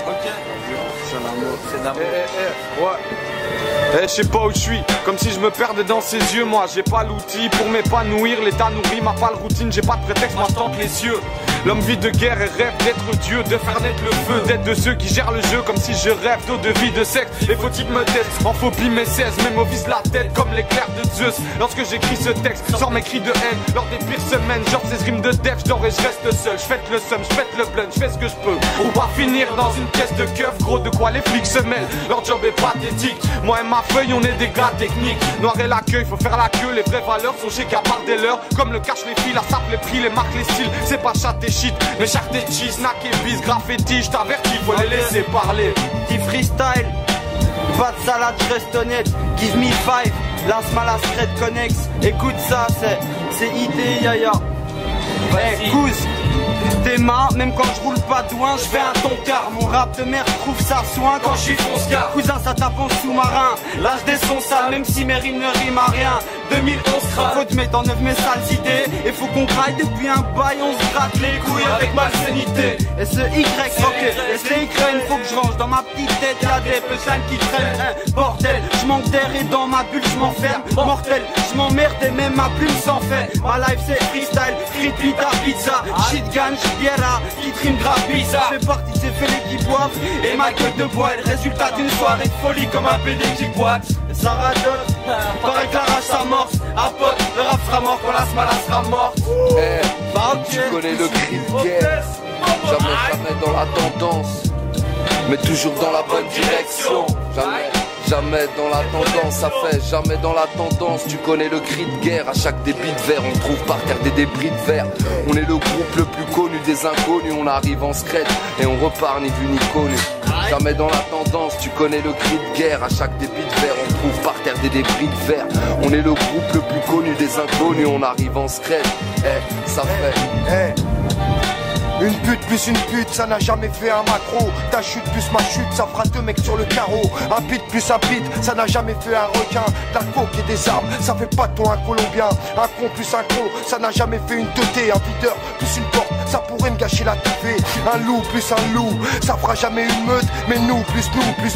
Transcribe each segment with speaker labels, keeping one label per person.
Speaker 1: Ok.
Speaker 2: C'est d'amour.
Speaker 3: Ouais. Je sais pas où je suis, comme si je me perdais dans ses yeux. Moi j'ai pas l'outil pour m'épanouir. L'état nourrit ma pâle routine, j'ai pas de prétexte, moi je tente les cieux. L'homme vit de guerre et rêve d'être Dieu, de faire naître le feu, d'être de ceux qui gèrent le jeu. Comme si je rêve d'eau de vie, de sexe. Les faux types me testent, en phobie mes 16. Même au vise la tête comme l'éclair de Zeus. Lorsque j'écris ce texte, sors mes cris de haine. Lors des pires semaines, genre ces rimes de def. Je dors et je reste seul, je fête le seum, je fête le blunt, je fais ce que je peux. Pour pas finir dans une pièce de keuf. Gros de quoi les flics se mêlent, leur job est pathétique. Moi et ma feuille on est des gars techniques. Noir et la queue, faut faire la queue. Les vraies valeurs sont chez qu'à part des leurs. Comme le cache les filles, la sape, les prix, les marques, les styles. C'est pas chat et shit, mais charte et cheese, snack et bis, graffiti. J't'avertis, faut les laisser parler.
Speaker 2: Petit freestyle, pas de salade, je reste honnête. Give me 5, lance mal à secret connex. Écoute ça, c'est idée yaya. Ouais, cousse, t'es mains, même quand je roule pas douin, je fais un ton car. Mon rap de merde trouve ça soin quand je suis fonce-car. Cousin, ça tape en sous-marin, l'âge des sons sales, même si mes rimes ne riment à rien. 2011 crade, faut te mettre en œuvre mes sales idées. Et faut qu'on graille depuis un bail, on se gratte les couilles avec malsénité. Et ce Y, ok, et ce Y, faut que je range dans ma petite tête. Y'a des punchlines qui traînent, bordel. Je manque d'air et dans ma bulle je m'enferme. Mortel, je m'emmerde et même ma plume s'en fait. Ma life c'est freestyle, free pita pizza. Shit ganj, biera, qui trime grave bizarre. Je fais partie de ces fêlés qui boivent et ma gueule de bois est le résultat d'une soirée de folie comme un PD qui boite. Et ça radote, pareil que la rage s'amorce. Un pote, le rap sera mort quand la smala sera morte.
Speaker 4: Tu connais le cri de guerre. Jamais dans la tendance, mais toujours dans la bonne direction. Jamais dans la tendance, ça fait jamais dans la tendance. Tu connais le cri de guerre, à chaque débit de verre on trouve par terre des débris de verre. On est le groupe le plus connu des inconnus. On arrive en scred et on repart ni vu ni connu. Jamais dans la tendance, tu connais le cri de guerre. À chaque débit de verre on trouve par terre des débris de verre. On est le groupe le plus connu des inconnus. On arrive en scred, ça fait
Speaker 5: une pute plus une pute, ça n'a jamais fait un macro. Ta chute plus ma chute, ça fera deux mecs sur le carreau. Un pit plus un pit, ça n'a jamais fait un requin. De la coke et des armes, ça fait pas de toi un Colombien. Un con plus un con, ça n'a jamais fait une teutée. Un videur plus une porte, ça pourrait me gâcher la teufée. Un loup plus un loup, ça fera jamais une meute. Mais nous, plus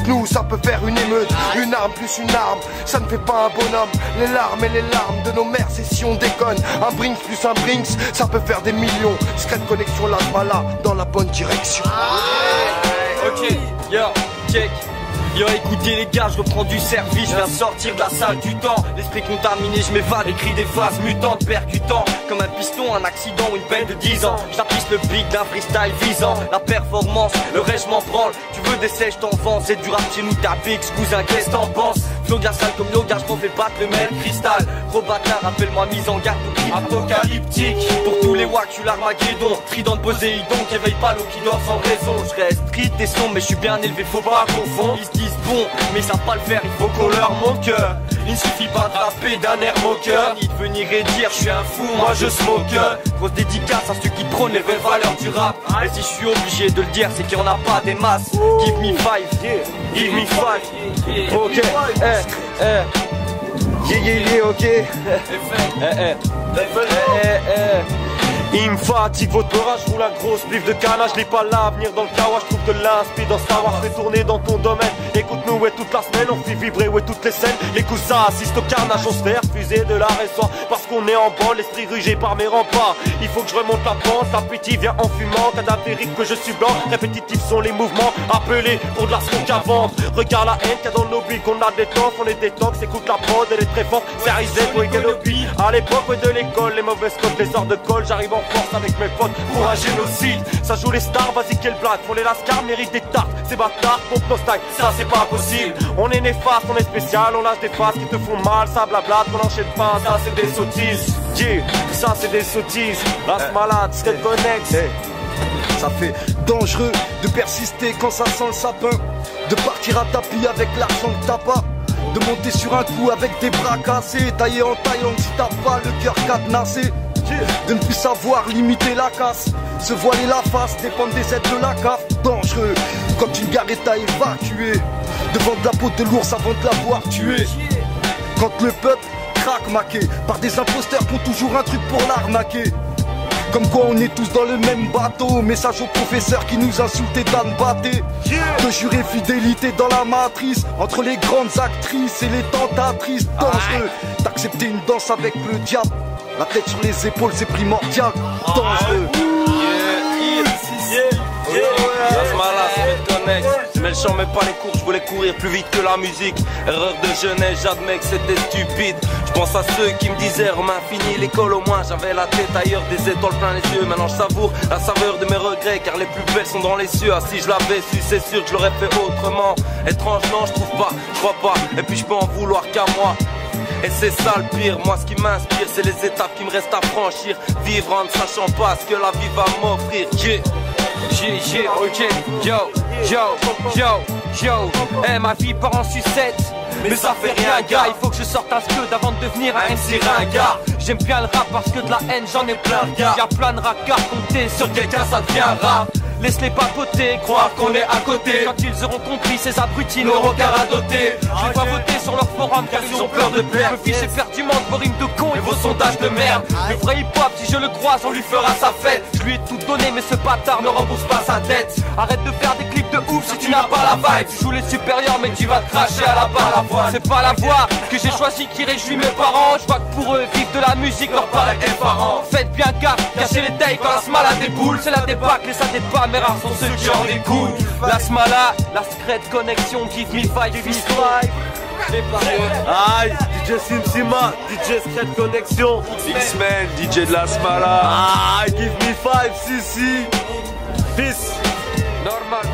Speaker 5: nous, ça peut faire une émeute. Une arme plus une arme, ça ne fait pas un bonhomme. Les larmes et les larmes de nos mères, c'est si on déconne. Un Brinks plus un Brinks, ça peut faire des millions. Secret connexion là, voilà, dans la bonne direction.
Speaker 2: Ok, yo, check. Yo, écoutez les gars, je reprends du service, je viens sortir de la salle du temps. L'esprit contaminé, je m'évade, écris des phrases mutantes, percutant. Comme un piston, un accident ou une peine de 10 ans. J'tapisse le beat d'un freestyle visant la performance, le reste je m'en branle. Tu veux des sèches, t'en vends, c'est du rap chez nous, t'as VX, cousin, qu'est-ce t'en penses? Flow gars sale comme yoga, j'm'en fais battre le même cristal. Gros bâtard, appelle-moi mise en garde pour cri apocalyptique. Pour tous les wacks, je suis l'Armageddon. Trident de Poséidon, qui éveille pas l'eau qui dort sans raison. Je reste street et sombre, mais je suis bien élevé, faut pas confondre. Ils se disent bon, mais ils savent pas le faire, il faut qu'on leur montre que il ne suffit pas de rapper d'un air moqueur, ni de venir et dire je suis un fou, moi je smoke. Grosse dédicace à ceux qui prônent les vraies valeurs du rap. Et si je suis obligé de le dire, c'est qu'il y en a pas des masses. Give me 5, give me 5. Ok, ok. Il me fatigue votre orage, je roule un gros spliff de canage. Je lis pas l'avenir dans le kawa, je trouve de l'inspi dans savoir. Fais tourner dans ton domaine, écoute-nous ouais toute la semaine. On fait vibrer ouais toutes les scènes. Les cousins assistent au carnage, on se fait refuser de la raison. Parce qu'on est en bas, l'esprit rugé par mes remparts. Il faut que je remonte la pente, l'appétit vient en fumant. Cadavérique que je suis blanc, répétitifs sont les mouvements. Appelés pour de la smoke à vendre. Regarde la haine qu'il y a dans nos billes, qu'on a des tanks, on est des tanks. Écoute la prod, elle est très forte, c'est Rizet, ouais Galopi. À l'époque ouais, de l'école, les mauvaises cotes, les heures de colle. J'arrive en force avec mes potes pour un génocide. Ça joue les stars, vas-y quelle blague. Pour les lascars, mérite des tartes. Ces bâtards, pompe nos styles, ça c'est pas possible. On est néfaste, on est spécial, on lâche des faces qui te font mal. Ça blabla, on enchaîne pas, ça c'est des sottises. Yeah, ça c'est des sottises. Las malade, c'est connexe.
Speaker 5: Ça fait dangereux de persister quand ça sent le sapin. De partir à tapis avec l'argent que t'as pas. De monter sur un coup avec des bras cassés. Taillé en Thaïlande si t'as pas le cœur cadenassé. De ne plus savoir limiter la casse. Se voiler la face, dépendre des aides de la CAF. Dangereux, quand une gare est à évacuer. Devant de la peau de l'ours avant de l'avoir tué. Quand le peuple craque maqué par des imposteurs qui ont toujours un truc pour l'arnaquer. Comme quoi on est tous dans le même bateau. Message au professeur qui nous insultait Dan Batté. De jurer fidélité dans la matrice, entre les grandes actrices et les tentatrices. Dangereux d'accepter une danse avec le diable. La tête sur les épaules c'est primordial. Dangereux.
Speaker 1: Je mets le champ mais pas les cours, je voulais courir plus vite que la musique. Erreur de jeunesse, j'admets que c'était stupide. Je pense à ceux qui me disaient Romain fini l'école, au moins j'avais la tête ailleurs, des étoiles plein les yeux. Maintenant je savoure la saveur de mes regrets, car les plus belles sont dans les cieux. Ah si je l'avais su c'est sûr que je l'aurais fait autrement. Étrange non je trouve pas, je crois pas. Et puis je peux en vouloir qu'à moi. Et c'est ça le pire, moi ce qui m'inspire c'est les étapes qui me restent à franchir. Vivre en ne sachant pas ce que la vie va m'offrir. Ok, yo, ma vie part en sucette. Mais ça fait rien gars, il faut que je sorte un scud avant de devenir un MC ringard. J'aime bien le rap parce que de la haine j'en ai plein de gars. Y'a plein de racards, compter sur quelqu'un ça devient rare. Laisse-les papoter, croire qu'on est à côté. Quand ils auront compris, ces abrutis n'auront qu'à radoter. Je vais pas voter sur leur forum car ils ont peur de perdre. Me fiche éperdument de vos rimes de con et vos sondages de merde. Le vrai hip-hop, si je le croise, on lui fera sa fête. Je lui ai tout donné mais ce bâtard ne rembourse pas sa dette. Arrête de faire des clips de ouf si tu n'as pas la vibe. Tu joues les supérieurs mais tu vas te cracher à la barre. C'est pas la voie que j'ai choisi qui réjouit mes parents. Je vois que pour eux, vivre de la musique leur paraît effarant. Faites bien gaffe, cachez les tailles quand la smala déboule. C'est la débâcle et ça débat, mais rares sont ceux qui en écoutent. La smala, la secret connexion, give me five, give me five.
Speaker 6: Aïe, DJ Simsima, DJ Secret Connexion,
Speaker 3: X-Men, DJ de la Smala.
Speaker 6: Aïe, give me five, si. Fils.
Speaker 1: Normal.